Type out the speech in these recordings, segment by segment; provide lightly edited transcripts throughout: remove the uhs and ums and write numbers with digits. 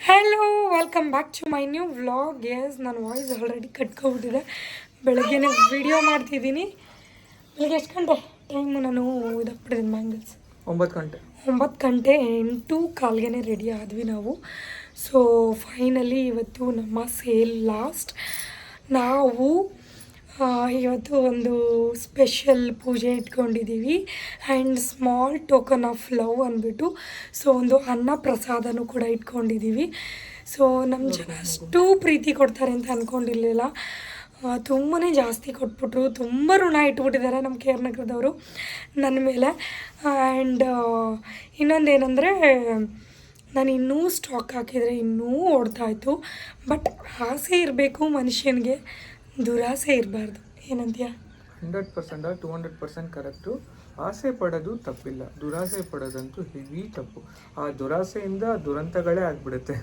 Hello welcome back to my new vlog. Yes ನನ್ನ voice already ಕಟ್ಕೊಬಿಟ್ಟಿದೆ. ಬೆಳಗ್ಗೆನೇ video ಮಾಡ್ತಿದ್ದೀನಿ. ಬೆಳಗ್ಗೆ ಎಷ್ಟು ಗಂಟೆ ಟೈಮು? ನಾನು ಇದಾಗ್ಬಿಟ್ಟಿದ್ದೀನಿ ಬ್ಯಾಂಗಲ್ಸ್ 9 ಗಂಟೆ 8:15ಗೆ ರೆಡಿ ಆದ್ವಿ ನಾವು. ಸೊ ಫೈನಲಿ ಇವತ್ತು ನಮ್ಮ ಸೇಲ್ ಲಾಸ್ಟ್. ನಾವು ಇವತ್ತು ಒಂದು ಸ್ಪೆಷಲ್ ಪೂಜೆ ಇಟ್ಕೊಂಡಿದ್ದೀವಿ and small token of love ಅಂದ್ಬಿಟ್ಟು ಸೊ ಒಂದು ಅನ್ನ ಪ್ರಸಾದನೂ ಕೂಡ ಇಟ್ಕೊಂಡಿದ್ದೀವಿ. ಸೊ ನಮ್ಮ ಜನ ಅಷ್ಟು ಪ್ರೀತಿ ಕೊಡ್ತಾರೆ ಅಂತ ಅಂದ್ಕೊಂಡಿರಲಿಲ್ಲ. ತುಂಬಾ ಜಾಸ್ತಿ ಕೊಟ್ಬಿಟ್ರು. ತುಂಬ ಋಣ ಇಟ್ಬಿಟ್ಟಿದ್ದಾರೆ ನಮ್ಮ ಕೆ ಆರ್ ನಗರದವರು ನನ್ನ ಮೇಲೆ. ಆ್ಯಂಡ್ ಇನ್ನೊಂದೇನೆಂದರೆ ನಾನು ಇನ್ನೂ ಸ್ಟಾಕ್ ಹಾಕಿದರೆ ಇನ್ನೂ ಓಡ್ತಾಯಿತ್ತು. ಬಟ್ ಆಸೆ ಇರಬೇಕು ಮನುಷ್ಯನಿಗೆ, ದುರಾಸೆ ಇರಬಾರ್ದು. ಏನಂತೀಯ? 100% 200% ಕರೆಕ್ಟು. ಆಸೆ ಪಡೋದು ತಪ್ಪಿಲ್ಲ, ದುರಾಸೆ ಪಡೋದಂತೂ ಹೆವಿ ತಪ್ಪು. ಆ ದುರಾಸೆಯಿಂದ ದುರಂತಗಳೇ ಆಗಿಬಿಡುತ್ತೆ.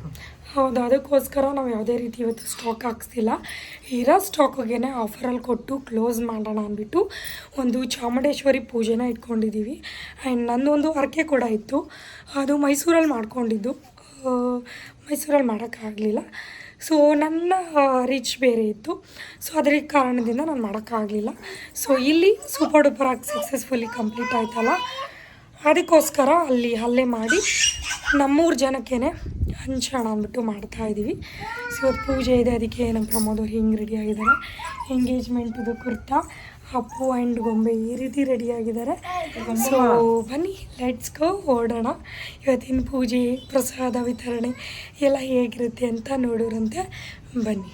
ಹೌದು, ಅದಕ್ಕೋಸ್ಕರ ನಾವು ಯಾವುದೇ ರೀತಿ ಇವತ್ತು ಸ್ಟಾಕ್ ಹಾಕ್ಸ್ತಿಲ್ಲ. ಇರೋ ಸ್ಟಾಕಿಗೆ ಆಫರಲ್ಲಿ ಕೊಟ್ಟು ಕ್ಲೋಸ್ ಮಾಡೋಣ ಅಂದ್ಬಿಟ್ಟು ಒಂದು ಚಾಮುಂಡೇಶ್ವರಿ ಪೂಜೆನ ಇಟ್ಕೊಂಡಿದ್ದೀವಿ. ಆ್ಯಂಡ್ ನನ್ನೊಂದು ಹರಕೆ ಕೂಡ ಇತ್ತು, ಅದು ಮೈಸೂರಲ್ಲಿ ಮಾಡ್ಕೊಂಡಿದ್ದು. ಮೈಸೂರಲ್ಲಿ ಮಾಡೋಕ್ಕಾಗಲಿಲ್ಲ. ಸೊ ನನ್ನ ರೀಚ್ ಬೇರೆ ಇತ್ತು. ಸೊ ಅದರ ಕಾರಣದಿಂದ ನಾನು ಮಾಡೋಕ್ಕಾಗಲಿಲ್ಲ. ಸೊ ಇಲ್ಲಿ ಸೂಪರ್ ಡೂಪರಾಗಿ ಸಕ್ಸಸ್ಫುಲಿ ಕಂಪ್ಲೀಟ್ ಆಯ್ತಲ್ಲ, ಅದಕ್ಕೋಸ್ಕರ ಅಲ್ಲೇ ಮಾಡಿ ನಮ್ಮೂರು ಜನಕ್ಕೇ ಹಂಚೋಣ ಅಂದ್ಬಿಟ್ಟು ಮಾಡ್ತಾಯಿದ್ದೀವಿ. ಸೊ ಇವತ್ತು ಪೂಜೆ ಇದೆ, ಅದಕ್ಕೆ ನಮ್ಮ ಪ್ರಮೋದವ್ರು ಹಿಂಗೆ ರೆಡಿಯಾಗಿದ್ದಾರೆ. ಎಂಗೇಜ್ಮೆಂಟ್ದು ಕುರ್ತಾ, ಅಪ್ಪು ಆ್ಯಂಡ್ ಗೊಂಬೆ ಈ ರೀತಿ ರೆಡಿಯಾಗಿದ್ದಾರೆ. ಸೊ ಬನ್ನಿ ಲೆಟ್ಸ್ ಗೋ, ಓಡೋಣ. ಇವತ್ತಿನ ಪೂಜೆ ಪ್ರಸಾದ ವಿತರಣೆ ಎಲ್ಲ ಹೇಗಿರುತ್ತೆ ಅಂತ ನೋಡೋರಂತೆ, ಬನ್ನಿ.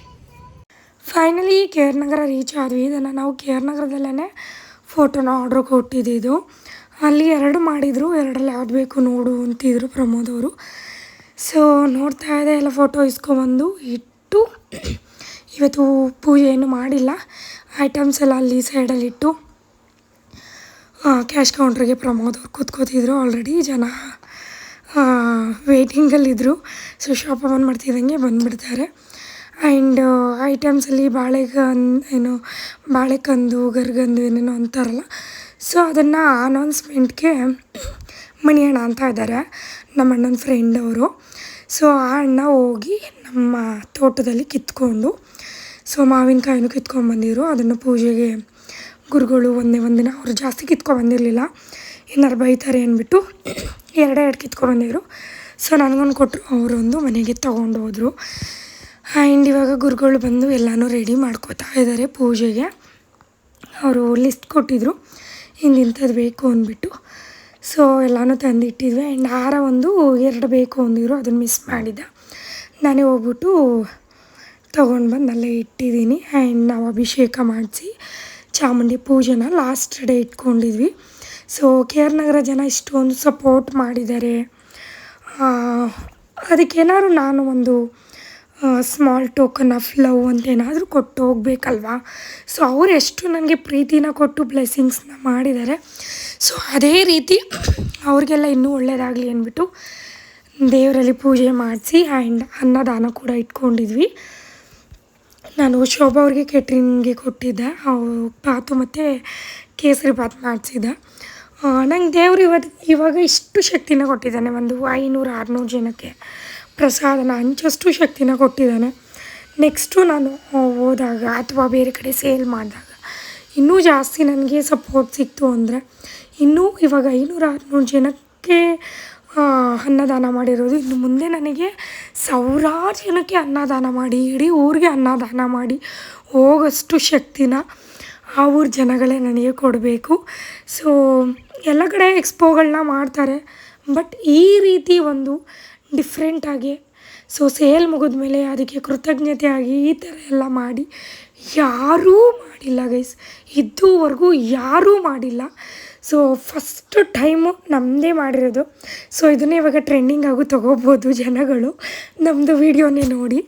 ಫೈನಲಿ ಕೆ ಆರ್ ನಗರ ರೀಚ್ ಆದ್ವಿ. ಇದನ್ನು ನಾವು ಕೆ ಆರ್ ನಗರದಲ್ಲೇ ಫೋಟೋನ ಆರ್ಡ್ರ್ ಕೊಟ್ಟಿದ್ದು. ಅಲ್ಲಿ 2 ಮಾಡಿದರು, 2ರಲ್ಲಿ ಯಾವ್ದು ಬೇಕು ನೋಡು ಅಂತಿದ್ರು ಪ್ರಮೋದವರು. ಸೊ ನೋಡ್ತಾ ಇದೆ, ಎಲ್ಲ ಫೋಟೋ ಇಸ್ಕೊಬಂದು ಇಟ್ಟು ಇವತ್ತು ಪೂಜೆ ಏನು ಮಾಡಿಲ್ಲ. ಐಟಮ್ಸ್ ಎಲ್ಲ ಅಲ್ಲಿ ಸೈಡಲ್ಲಿಟ್ಟು ಕ್ಯಾಶ್ ಕೌಂಟ್ರಿಗೆ ಪ್ರಮೋದವ್ರು ಕೂತ್ಕೋತಿದ್ರು. ಆಲ್ರೆಡಿ ಜನ ವೇಟಿಂಗಲ್ಲಿದ್ದರು. ಸೊ ಶಾಪ್ ಓಪನ್ ಮಾಡ್ತಿದ್ದಂಗೆ ಬಂದುಬಿಡ್ತಾರೆ. ಆ್ಯಂಡ್ ಐಟಮ್ಸಲ್ಲಿ ಬಾಳೆಕಂದು ಗರ್ಗಂದು ಏನೇನೋ ಅಂತಾರಲ್ಲ, ಸೊ ಅದನ್ನು ಅನೌನ್ಸ್ಮೆಂಟ್ಗೆ ಮಣಿ ಅಣ್ಣ ಅಂತ ಇದ್ದಾರೆ, ನಮ್ಮ ಅಣ್ಣನ ಫ್ರೆಂಡ್ ಅವರು. ಸೊ ಆ ಅಣ್ಣ ಹೋಗಿ ನಮ್ಮ ತೋಟದಲ್ಲಿ ಕಿತ್ಕೊಂಡು ಸೊ ಮಾವಿನಕಾಯಿನೂ ಕಿತ್ಕೊಂಡ್ಬಂದಿದ್ರು. ಅದನ್ನು ಪೂಜೆಗೆ ಗುರುಗಳು ಒಂದಿನ ಅವರು ಜಾಸ್ತಿ ಕಿತ್ಕೊಂಡ್ಬಂದಿರಲಿಲ್ಲ, ಏನಾರು ಬೈತಾರೆ ಅಂದ್ಬಿಟ್ಟು 2 ಕಿತ್ಕೊಂಡ್ಬಂದಿದ್ರು. ಸೊ ನನಗೊಂದು ಕೊಟ್ಟರು, ಅವರೊಂದು ಮನೆಗೆ ತೊಗೊಂಡು ಹೋದರು. ಆ್ಯಂಡ್ ಇವಾಗ ಗುರುಗಳು ಬಂದು ಎಲ್ಲನೂ ರೆಡಿ ಮಾಡ್ಕೋತಾ ಇದ್ದಾರೆ ಪೂಜೆಗೆ. ಅವರು ಲಿಸ್ಟ್ ಕೊಟ್ಟಿದ್ದರು ಇಂಥದ್ದು ಬೇಕು ಅಂದ್ಬಿಟ್ಟು. ಸೊ ಎಲ್ಲನೂ ತಂದಿಟ್ಟಿದ್ವಿ. ಆ್ಯಂಡ್ ಹಾರ 2 ಬೇಕು ಅಂದಿದ್ರು, ಅದನ್ನು ಮಿಸ್ ಮಾಡಿದ್ದೆ. ನಾನೇ ಹೋಗ್ಬಿಟ್ಟು ತೊಗೊಂಡು ಬಂದು ಅಲ್ಲೇ ಇಟ್ಟಿದ್ದೀನಿ. ಆ್ಯಂಡ್ ನಾವು ಅಭಿಷೇಕ ಮಾಡಿಸಿ ಚಾಮುಂಡಿ ಪೂಜೆನ ಲಾಸ್ಟ್ ಡೇ ಇಟ್ಕೊಂಡಿದ್ವಿ. ಸೊ ಕೆ ಆರ್ ನಗರ ಜನ ಇಷ್ಟೊಂದು ಸಪೋರ್ಟ್ ಮಾಡಿದ್ದಾರೆ. ಅದಕ್ಕೇನಾದ್ರು ನಾನು ಒಂದು ಸ್ಮಾಲ್ ಟೋಕನ್ ಆಫ್ ಲವ್ ಅಂತ ಏನಾದರೂ ಕೊಟ್ಟು ಹೋಗ್ಬೇಕಲ್ವಾ. ಸೊ ಅವರು ಎಷ್ಟು ನನಗೆ ಪ್ರೀತಿನ ಕೊಟ್ಟು ಬ್ಲೆಸ್ಸಿಂಗ್ಸ್ನ ಮಾಡಿದ್ದಾರೆ. ಸೊ ಅದೇ ರೀತಿ ಅವ್ರಿಗೆಲ್ಲ ಇನ್ನೂ ಒಳ್ಳೆಯದಾಗಲಿ ಅಂದ್ಬಿಟ್ಟು ದೇವರಲ್ಲಿ ಪೂಜೆ ಮಾಡಿಸಿ ಆ್ಯಂಡ್ ಅನ್ನದಾನ ಕೂಡ ಇಟ್ಕೊಂಡಿದ್ವಿ. ನಾನು ಶೋಭಾ ಅವ್ರಿಗೆ ಕೇಟ್ರಿಂಗ್ಗೆ ಕೊಟ್ಟಿದ್ದೆ, ಬಾತು ಮತ್ತು ಕೇಸರಿ ಬಾತ್ ಮಾಡಿಸಿದ್ದೆ. ನಂಗೆ ದೇವರು ಇವಾಗ ಇಷ್ಟು ಶಕ್ತಿನ ಕೊಟ್ಟಿದ್ದಾನೆ. ಒಂದು 500-600 ಜನಕ್ಕೆ ಪ್ರಸಾದನ ಹಂಚೋಷ್ಟು ಶಕ್ತಿನ ಕೊಟ್ಟಿದ್ದಾನೆ. ನೆಕ್ಸ್ಟು ನಾನು ಹೋದಾಗ ಅಥವಾ ಬೇರೆ ಕಡೆ ಸೇಲ್ ಮಾಡಿದಾಗ ಇನ್ನೂ ಜಾಸ್ತಿ ನನಗೆ ಸಪೋರ್ಟ್ ಸಿಕ್ತು ಅಂದರೆ ಇನ್ನೂ ಇವಾಗ 500-600 ಜನಕ್ಕೆ ಅನ್ನದಾನ ಮಾಡಿರೋದು. ಇನ್ನು ಮುಂದೆ ನನಗೆ ಸಾವಿರಾರು ಜನಕ್ಕೆ ಅನ್ನದಾನ ಮಾಡಿ, ಇಡೀ ಊರಿಗೆ ಅನ್ನದಾನ ಮಾಡಿ ಹೋಗೋಷ್ಟು ಶಕ್ತಿನ ಆ ಊರ ಜನಗಳೇ ನನಗೆ ಕೊಡಬೇಕು. ಸೊ ಎಲ್ಲ ಕಡೆ ಎಕ್ಸ್ಪೋಗಳನ್ನ ಮಾಡ್ತಾರೆ, ಬಟ್ ಈ ರೀತಿ ಒಂದು ಡಿಫ್ರೆಂಟಾಗಿ ಸೊ ಸೇಲ್ ಮುಗಿದ್ಮೇಲೆ ಅದಕ್ಕೆ ಕೃತಜ್ಞತೆಯಾಗಿ ಈ ಥರ ಎಲ್ಲ ಮಾಡಿ ಯಾರೂ ಮಾಡಿಲ್ಲ ಗೈಸ್, ಇದುವರೆಗೂ ಯಾರೂ ಮಾಡಿಲ್ಲ. ಸೊ ಫಸ್ಟ್ ಟೈಮು ನಮ್ಮದೇ ಮಾಡಿರೋದು. ಸೊ ಇದನ್ನೇ ಇವಾಗ ಟ್ರೆಂಡಿಂಗ್ ಆಗು ತೊಗೋಬೋದು ಜನಗಳು ನಮ್ಮದು ವೀಡಿಯೋನೇ ನೋಡಿ.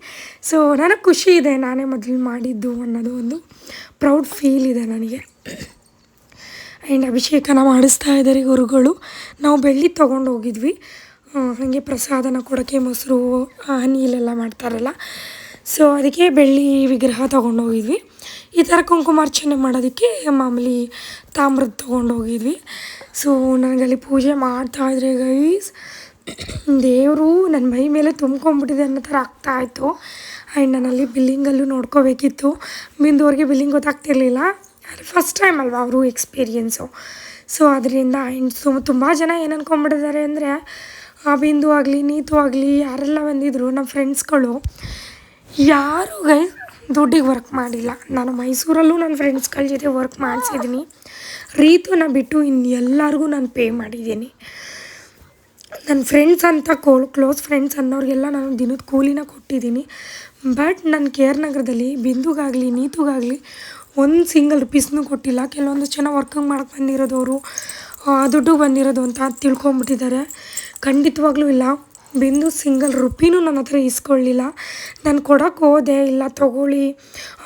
ಸೊ ನನಗೆ ಖುಷಿ ಇದೆ, ನಾನೇ ಮೊದಲು ಮಾಡಿದ್ದು ಅನ್ನೋದು ಒಂದು ಪ್ರೌಡ್ ಫೀಲ್ ಇದೆ ನನಗೆ. ಆ್ಯಂಡ್ ಅಭಿಷೇಕನ ಮಾಡಿಸ್ತಾ ಇದ್ದಾರೆ ಗುರುಗಳು. ನಾವು ಬೆಳ್ಳಿ ತೊಗೊಂಡು ಹೋಗಿದ್ವಿ, ಹಾಗೆ ಪ್ರಸಾದನ ಕೊಡೋಕ್ಕೆ ಮೊಸರು ನೀಲೆಲ್ಲ ಮಾಡ್ತಾರಲ್ಲ, ಸೊ ಅದಕ್ಕೆ ಬೆಳ್ಳಿ ವಿಗ್ರಹ ತೊಗೊಂಡೋಗಿದ್ವಿ. ಈ ಥರ ಕುಂಕುಮಾರ್ಚನೆ ಮಾಡೋದಕ್ಕೆ ಮಾಮೂಲಿ ತಾಮ್ರದ್ದು ತೊಗೊಂಡೋಗಿದ್ವಿ. ಸೊ ನನಗಲ್ಲಿ ಪೂಜೆ ಮಾಡ್ತಾಯಿದ್ರೆ ಗೈಸ್ ದೇವರು ನನ್ನ ಮೈ ಮೇಲೆ ತುಂಬ್ಕೊಂಬಿಟ್ಟಿದೆ ಅನ್ನೋ ಥರ ಆಗ್ತಾಯಿತ್ತು. ಆ್ಯಂಡ್ ನಾನಲ್ಲಿ ಬಿಲ್ಲಿಂಗಲ್ಲೂ ನೋಡ್ಕೋಬೇಕಿತ್ತು. ಬಿಂದುವ್ರಿಗೆ ಬಿಲ್ಲಿಂಗ್ ಗೊತ್ತಾಗ್ತಿರ್ಲಿಲ್ಲ. ಅದು ಫಸ್ಟ್ ಟೈಮ್ ಅಲ್ವಾ ಅವರು ಎಕ್ಸ್ಪೀರಿಯೆನ್ಸು. ಸೊ ಅದರಿಂದ ಆ್ಯಂಡ್ ತುಂಬ ಜನ ಏನು ಅಂದ್ಕೊಂಬಿಟ್ಟಿದ್ದಾರೆ ಅಂದರೆ ಬಿಂದು ಆಗಲಿ ನೀತು ಆಗಲಿ ಯಾರೆಲ್ಲ ಬಂದಿದ್ದರು ನಮ್ಮ ಫ್ರೆಂಡ್ಸ್ಗಳು ಯಾರೂ ದುಡ್ಡಿಗೆ ವರ್ಕ್ ಮಾಡಿಲ್ಲ. ನಾನು ಮೈಸೂರಲ್ಲೂ ನನ್ನ ಫ್ರೆಂಡ್ಸ್ಗಳ ಜೊತೆ ವರ್ಕ್ ಮಾಡಿಸಿದ್ದೀನಿ. ರೀತುನ ಬಿಟ್ಟು ಎಲ್ಲರಿಗೂ ನಾನು ಪೇ ಮಾಡಿದ್ದೀನಿ. ನನ್ನ ಫ್ರೆಂಡ್ಸ್ ಅಂತ ಕ್ಲೋಸ್ ಫ್ರೆಂಡ್ಸ್ ಅನ್ನೋರಿಗೆಲ್ಲ ನಾನು ದಿನದ ಕೂಲಿನ ಕೊಟ್ಟಿದ್ದೀನಿ. ಬಟ್ ನನ್ನ ಕೇರ್ ನಗರದಲ್ಲಿ ಬಿಂದುಗಾಗಲಿ ನೀತುಗಾಗಲಿ ಒಂದು ಸಿಂಗಲ್ ರುಪೀಸ್ನೂ ಕೊಟ್ಟಿಲ್ಲ. ಕೆಲವೊಂದು ಜನ ವರ್ಕಿಂಗ್ ಮಾಡೋಕ್ಕೆ ಬಂದಿರೋದವರು ದುಡ್ಡು ಬಂದಿರೋದು ಅಂತ ತಿಳ್ಕೊಂಬಿಟ್ಟಿದ್ದಾರೆ. ಖಂಡಿತವಾಗ್ಲೂ ಇಲ್ಲ. ಬಿಂದು ಸಿಂಗಲ್ ರುಪೀನೂ ನನ್ನ ಹತ್ರ ಇಸ್ಕೊಳ್ಳಿಲ್ಲ. ನಾನು ಕೊಡೋಕ್ಕೆ ಹೋದೆ, ಇಲ್ಲ ತೊಗೊಳ್ಳಿ.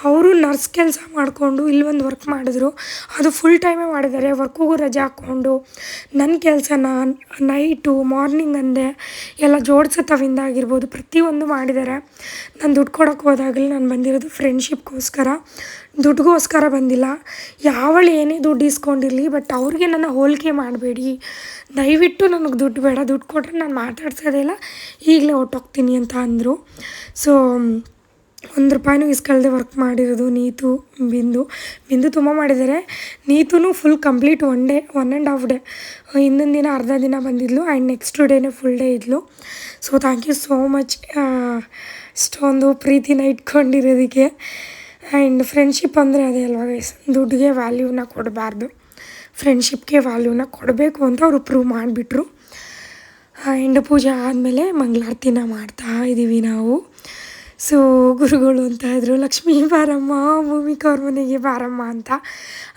ಅವರು ನರ್ಸ್ ಕೆಲಸ ಮಾಡಿಕೊಂಡು ಇಲ್ಲೊಂದು ವರ್ಕ್ ಮಾಡಿದ್ರು. ಅದು ಫುಲ್ ಟೈಮೇ ಮಾಡಿದ್ದಾರೆ. ವರ್ಕಿಗೂ ರಜೆ ಹಾಕ್ಕೊಂಡು ನನ್ನ ಕೆಲಸನ ನೈಟು ಮಾರ್ನಿಂಗ್ ಅಂದೆ ಎಲ್ಲ ಜೋಡಿಸೋತವಿಂದ ಆಗಿರ್ಬೋದು ಪ್ರತಿಯೊಂದು ಮಾಡಿದ್ದಾರೆ. ನಾನು ದುಡ್ಡು ಕೊಡೋಕ್ಕೆ ಹೋದಾಗಲೇ ನಾನು ಬಂದಿರೋದು ಫ್ರೆಂಡ್ಶಿಪ್ಗೋಸ್ಕರ, ದುಡ್ಡುಗೋಸ್ಕರ ಬಂದಿಲ್ಲ. ಯಾವಳು ಏನೇ ದುಡ್ಡು ಇಸ್ಕೊಂಡಿರಲಿ, ಬಟ್ ಅವ್ರಿಗೆ ನನ್ನ ಹೋಲಿಕೆ ಮಾಡಬೇಡಿ. ದಯವಿಟ್ಟು ನನಗೆ ದುಡ್ಡು ಬೇಡ, ದುಡ್ಡು ಕೊಟ್ಟರೆ ನಾನು ಮಾತಾಡ್ಸೋದೇ ಇಲ್ಲ, ಈಗಲೇ ಹೊರ್ಟೋಗ್ತೀನಿ ಅಂತ ಅಂದರು. ಸೊ ₹1 ಇಸ್ಕೊಳ್ದೆ ವರ್ಕ್ ಮಾಡಿರೋದು ನೀತು, ಬಿಂದು ತುಂಬ ಮಾಡಿದ್ದಾರೆ. ನೀತುನೂ ಫುಲ್ ಕಂಪ್ಲೀಟ್ 1.5 ಡೇ. ಹಿಂದಿನ ದಿನ ಅರ್ಧ ದಿನ ಬಂದಿದ್ಲು ಆ್ಯಂಡ್ ನೆಕ್ಸ್ಟ್ ಡೇನೇ ಫುಲ್ ಡೇ ಇದ್ಲು. So thank you so much ಇಷ್ಟೊಂದು ಪ್ರೀತಿನ ಇಟ್ಕೊಂಡಿರೋದಕ್ಕೆ. ಆ್ಯಂಡ್ ಫ್ರೆಂಡ್ಶಿಪ್ ಅಂದರೆ ಅದೇ ಅಲ್ವಾ ಗೈಸ್, ದುಡ್ಡಿಗೆ ವ್ಯಾಲ್ಯೂನ ಕೊಡಬಾರ್ದು, ಫ್ರೆಂಡ್ಶಿಪ್ಗೆ ವ್ಯಾಲ್ಯೂನ ಕೊಡಬೇಕು ಅಂತ ಅವರು ಪ್ರೂವ್ ಮಾಡಿಬಿಟ್ರು. ಆ್ಯಂಡ್ ಪೂಜೆ ಆದಮೇಲೆ ಮಂಗಳಾರತಿನ ಮಾಡ್ತಾ ಇದ್ದೀವಿ ನಾವು. ಸೊ ಗುರುಗಳು ಅಂತ ಇದ್ರು, ಲಕ್ಷ್ಮೀ ಬಾರಮ್ಮ, ಭೂಮಿಕಾ ಅವ್ರ ಮನೆಗೆ ಬಾರಮ್ಮ ಅಂತ.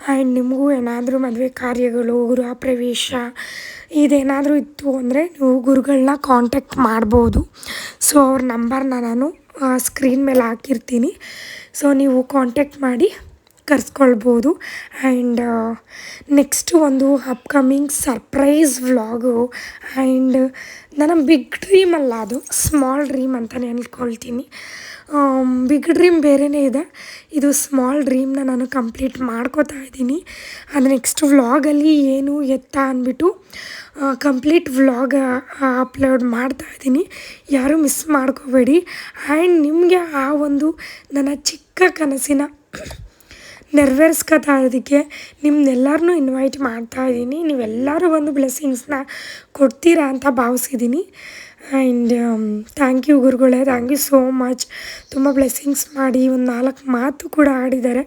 ಆ್ಯಂಡ್ ನಿಮಗೂ ಏನಾದರೂ ಮದುವೆ ಕಾರ್ಯಗಳು, ಗೃಹ ಪ್ರವೇಶ ಇದೇನಾದರೂ ಇತ್ತು ಅಂದರೆ ನೀವು ಗುರುಗಳನ್ನ ಕಾಂಟ್ಯಾಕ್ಟ್ ಮಾಡ್ಬೋದು. ಸೊ ಅವ್ರ ನಂಬರ್ನ ನಾನು ಸ್ಕ್ರೀನ್ ಮೇಲೆ ಹಾಕಿರ್ತೀನಿ. ಸೊ ನೀವು ಕಾಂಟ್ಯಾಕ್ಟ್ ಮಾಡಿ ಕರೆಸ್ಕೊಳ್ಬೋದು. ಆ್ಯಂಡ್ ನೆಕ್ಸ್ಟು ಒಂದು ಅಪ್ಕಮಿಂಗ್ ಸರ್ಪ್ರೈಸ್ ವ್ಲಾಗು. ಆ್ಯಂಡ್ ನನ್ನ ಬಿಗ್ ಡ್ರೀಮ್ ಅಲ್ಲ, ಅದು ಸ್ಮಾಲ್ ಡ್ರೀಮ್ ಅಂತಲೇ ಅಂದ್ಕೊಳ್ತೀನಿ. ಬಿಗ್ ಡ್ರೀಮ್ ಬೇರೆಯೇ ಇದೆ, ಇದು ಸ್ಮಾಲ್ ಡ್ರೀಮ್ನ ನಾನು ಕಂಪ್ಲೀಟ್ ಮಾಡ್ಕೋತಾ ಇದ್ದೀನಿ. ಅದು ನೆಕ್ಸ್ಟ್ ವ್ಲಾಗಲ್ಲಿ ಏನು ಎತ್ತ ಅಂದ್ಬಿಟ್ಟು ಕಂಪ್ಲೀಟ್ ವ್ಲಾಗ್ ಅಪ್ಲೋಡ್ ಮಾಡ್ತಾಯಿದ್ದೀನಿ. ಯಾರೂ ಮಿಸ್ ಮಾಡ್ಕೋಬೇಡಿ. ಆ್ಯಂಡ್ ನಿಮಗೆ ಆ ಒಂದು ನನ್ನ ಚಿಕ್ಕ ಕನಸಿನ ನೆರವೇರಿಸ್ಕೊತಾ ಇರೋದಕ್ಕೆ ನಿಮ್ಮನ್ನೆಲ್ಲರನ್ನೂ ಇನ್ವೈಟ್ ಮಾಡ್ತಾಯಿದ್ದೀನಿ. ನೀವೆಲ್ಲರೂ ಒಂದು ಬ್ಲೆಸ್ಸಿಂಗ್ಸ್ನ ಕೊಡ್ತೀರಾ ಅಂತ ಭಾವಿಸಿದ್ದೀನಿ. ಆ್ಯಂಡ್ ಥ್ಯಾಂಕ್ ಯು ಗುರುಗಳೇ, ಥ್ಯಾಂಕ್ ಯು ಸೋ ಮಚ್. ತುಂಬ ಬ್ಲೆಸ್ಸಿಂಗ್ಸ್ ಮಾಡಿ ಒಂದು 4 ಮಾತು ಕೂಡ ಆಡಿದ್ದಾರೆ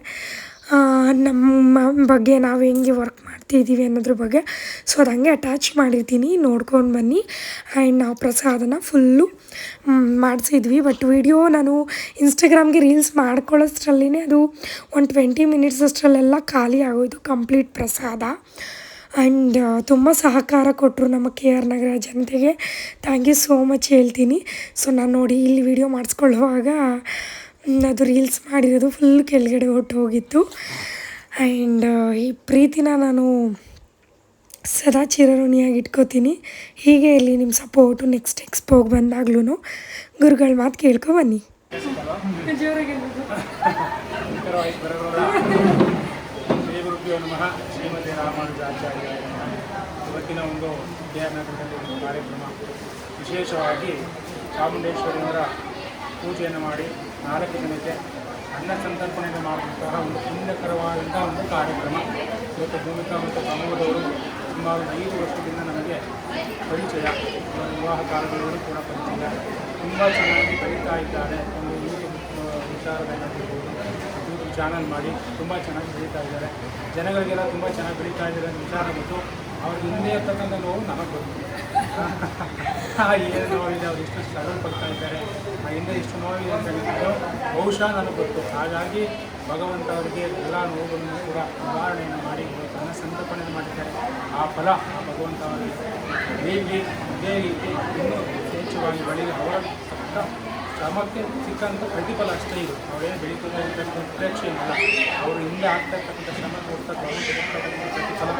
ನಮ್ಮ ಬಗ್ಗೆ, ನಾವು ಹೆಂಗೆ ವರ್ಕ್ ಮಾಡ್ತಿದ್ದೀವಿ ಅನ್ನೋದ್ರ ಬಗ್ಗೆ. ಸೊ ಅದು ಹಂಗೆ ಅಟ್ಯಾಚ್ ಮಾಡಿರ್ತೀನಿ, ನೋಡ್ಕೊಂಡು ಬನ್ನಿ. ಆ್ಯಂಡ್ ನಾವು ಪ್ರಸಾದನ ಫುಲ್ಲು ಮಾಡಿಸಿದ್ವಿ. ಬಟ್ ವಿಡಿಯೋ ನಾನು ಇನ್ಸ್ಟಾಗ್ರಾಮ್ಗೆ ರೀಲ್ಸ್ ಮಾಡ್ಕೊಳ್ಳೋಷ್ಟರಲ್ಲೇ ಅದು 20 ಮಿನಿಟ್ಸ್ ಅಷ್ಟರಲ್ಲೆಲ್ಲ ಖಾಲಿ ಆಗೋಯ್ತು ಕಂಪ್ಲೀಟ್ ಪ್ರಸಾದ. ಆ್ಯಂಡ್ ತುಂಬ ಸಹಕಾರ ಕೊಟ್ಟರು ನಮ್ಮ KR ನಗರ ಜನತೆಗೆ. ಥ್ಯಾಂಕ್ ಯು ಸೋ ಮಚ್ ಹೇಳ್ತೀನಿ. ಸೊ ನಾನು ನೋಡಿ ಇಲ್ಲಿ ವಿಡಿಯೋ ಮಾಡಿಸ್ಕೊಳ್ಳುವಾಗ ಅದು ರೀಲ್ಸ್ ಮಾಡಿರೋದು ಫುಲ್ ಕೆಳಗಡೆ ಹೋಗಿತ್ತು. ಆ್ಯಂಡ್ ಈ ಪ್ರೀತಿನ ನಾನು ಸದಾ ಚಿರಋಣಿಯಾಗಿ ಇಟ್ಕೋತೀನಿ. ಹೀಗೆ ಇಲ್ಲಿ ನಿಮ್ಮ ಸಪೋರ್ಟು ನೆಕ್ಸ್ಟ್ ಎಕ್ಸ್ಪೋಗೆ ಬಂದಾಗ್ಲೂ ಗುರುಗಳ ಮಾತು ಕೇಳ್ಕೊಬನ್ನಿ. ಶ್ರೀ ಗುರುಭ್ಯೋ ನಮಃ. ಶ್ರೀಮತಿ ರಾಮಾನುಜಾಚಾರ್ಯ ಇವತ್ತಿನ ಒಂದು KR ನಗರದಲ್ಲಿ ಒಂದು ಕಾರ್ಯಕ್ರಮ, ವಿಶೇಷವಾಗಿ ಚಾಮುಂಡೇಶ್ವರಿಯವರ ಪೂಜೆಯನ್ನು ಮಾಡಿ 4 ಜನಕ್ಕೆ ಅನ್ನ ಸಂತರ್ಪಣೆಯನ್ನು ಮಾಡುವಂತಹ ಒಂದು ಪುಣ್ಯಕರವಾದಂತಹ ಒಂದು ಕಾರ್ಯಕ್ರಮ. ಇವತ್ತು ಭೂಮಿಕಾ ಮತ್ತು ಪ್ರಮೋದವರು ಸುಮಾರು 5 ವರ್ಷದಿಂದ ನಮಗೆ ಪರಿಚಯ, ವಿವಾಹ ಕಾಲದವರು ಕೂಡ ಪರಿಚಯ. ತುಂಬ ಚೆನ್ನಾಗಿ ಕಲಿತಾ ಇದ್ದಾರೆ. ಒಂದು ಯೂಟ್ಯೂಬ್ ವಿಚಾರಗಳಾಗಿರ್ಬೋದು, ಯೂಟ್ಯೂಬ್ ಚಾನಲ್ ಮಾಡಿ ತುಂಬ ಚೆನ್ನಾಗಿ ಬೆಳೀತಾ ಇದ್ದಾರೆ. ಜನಗಳಿಗೆಲ್ಲ ತುಂಬ ಚೆನ್ನಾಗಿ ಬೆಳೀತಾ ಇದ್ದಾರೆ ಅನ್ನೋ ವಿಚಾರ ಗೊತ್ತು. ಅವ್ರಿಗೆ ಹಿಂದೆ ಇರ್ತಕ್ಕಂಥ ನೋವು ನಮಗೆ ಗೊತ್ತು. ಏನು ನೋವಿದೆ, ಅವ್ರು ಎಷ್ಟು ಸ್ಟ್ರಗಲ್ ಪಡ್ತಾ ಇದ್ದಾರೆ, ಆ ಹಿಂದೆ ಎಷ್ಟು ನೋವಿದೆ ಅಂತ ಹೇಳಿದ್ರು ಬಹುಶಃ ನನಗೆ ಗೊತ್ತು. ಹಾಗಾಗಿ ಭಗವಂತ ಅವರಿಗೆ ಎಲ್ಲ ನೋವುಗಳನ್ನು ಕೂಡ ನಿವಾರಣೆಯನ್ನು ಮಾಡಿ ತನ್ನ ಸಂತರ್ಪಣೆ ಮಾಡಿದ್ದಾರೆ. ಆ ಫಲ ಭಗವಂತ ಅವರಿಗೆ ನೀಡಲಿ. ಇದೇ ರೀತಿ ಇನ್ನೂ ಯಥೇಚ್ಛವಾಗಿ ಬೆಳೀಲಿ. ಅವರ ಶ್ರಮಕ್ಕೆ ಸಿಕ್ಕಂಥ ಪ್ರತಿಫಲ ಅಷ್ಟೇ ಇದು. ಅವರೇನು ಬೆಳೀತದೆ ಅಂತ ಉತ್ಪ್ರೇಕ್ಷೆ ಇಲ್ಲ. ಅವರು ಹಿಂದೆ ಆಗ್ತಾಯಿರ್ತಕ್ಕಂಥ ಶ್ರಮ ಕೊಡ್ತಕ್ಕಂಥ ಪ್ರತಿಫಲ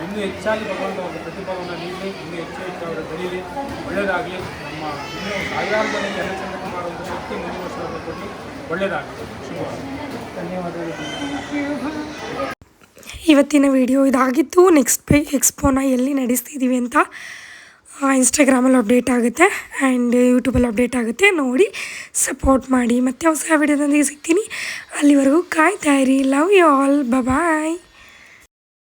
ಇನ್ನೂ ಹೆಚ್ಚಾಗಿ ಭಗವಂತ ಒಂದು ಪ್ರತಿಫಲವನ್ನು ನೀಡಲಿ. ಇನ್ನೂ ಹೆಚ್ಚು ಅವರು ಬೆಳೀಲಿ, ಒಳ್ಳೆಯದಾಗಲಿ. ನಮ್ಮ ಇನ್ನೂ ಸಾವಿರಾರು ಜನ ಜನಸಂಖ್ಯೆ ಮಾಡುವಂಥ ಶಕ್ತಿ ಮುಂದಿನ ವರ್ಷದಲ್ಲಿ ಕೊಡಲಿ. ಒಳ್ಳೆಯದಾಗಲಿ. ಶುಭವಾಗಿ. ಧನ್ಯವಾದಗಳು. ಇವತ್ತಿನ ವಿಡಿಯೋ ಇದಾಗಿತ್ತು. ನೆಕ್ಸ್ಟ್ ಎಕ್ಸ್ಪೋನ ಎಲ್ಲಿ ನಡೆಸ್ತಿದ್ದೀವಿ ಅಂತ ಇನ್ಸ್ಟಾಗ್ರಾಮಲ್ಲಿ ಅಪ್ಡೇಟ್ ಆಗುತ್ತೆ ಆ್ಯಂಡ್ ಯೂಟ್ಯೂಬಲ್ಲಿ ಅಪ್ಡೇಟ್ ಆಗುತ್ತೆ, ನೋಡಿ ಸಪೋರ್ಟ್ ಮಾಡಿ. ಮತ್ತೆ ಹೊಸ ವಿಡಿಯೋದೊಂದಿಗೆ ಸಿಗ್ತೀನಿ, ಅಲ್ಲಿವರೆಗೂ ಕಾಯ್ತಾ ಇರಿ. Love you all, bye.